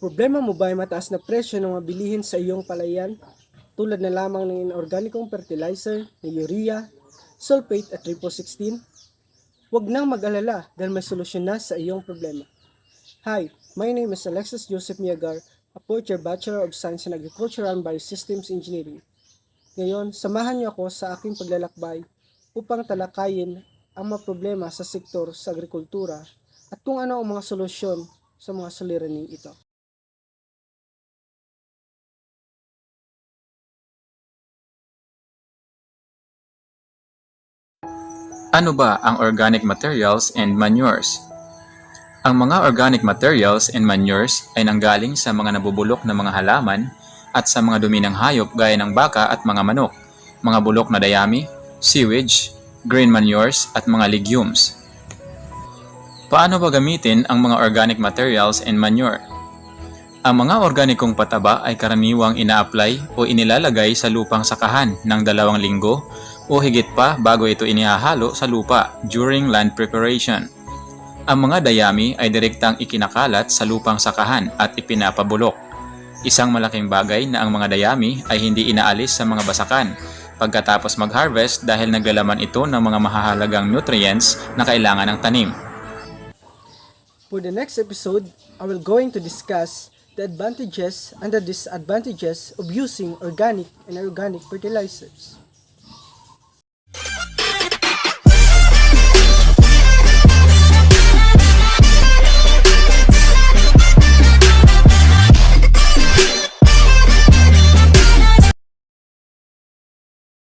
Problema mo ba ay mataas na presyo ng mga bilihin sa iyong palayan? Tulad na lamang ng inorganikong fertilizer na urea, sulfate at triple 16? Huwag nang mag-alala dahil may solusyon na sa iyong problema. Hi, my name is Alexis Joseph Miagar, a fourth-year Bachelor of Science in Agricultural and Biosystems Engineering. Ngayon, samahan niyo ako sa aking paglalakbay upang talakayin ang mga problema sa sektor sa agrikultura at kung ano ang mga solusyon sa mga suliraning ito. Ano ba ang organic materials and manures? Ang mga organic materials and manures ay nanggaling sa mga nabubulok na mga halaman at sa mga dumi ng hayop gaya ng baka at mga manok, mga bulok na dayami, sewage, grain manures at mga legumes. Paano ba gamitin ang mga organic materials and manure? Ang mga organikong pataba ay karaniwang ina-apply o inilalagay sa lupang sakahan ng 2 linggo o higit pa bago ito inihahalo sa lupa during land preparation. Ang mga dayami ay direktang ikinakalat sa lupang sakahan at ipinapabulok. Isang malaking bagay na ang mga dayami ay hindi inaalis sa mga basakan pagkatapos mag-harvest dahil naglalaman ito ng mga mahahalagang nutrients na kailangan ng tanim. For the next episode, I will going to discuss the advantages and the disadvantages of using organic and inorganic fertilizers.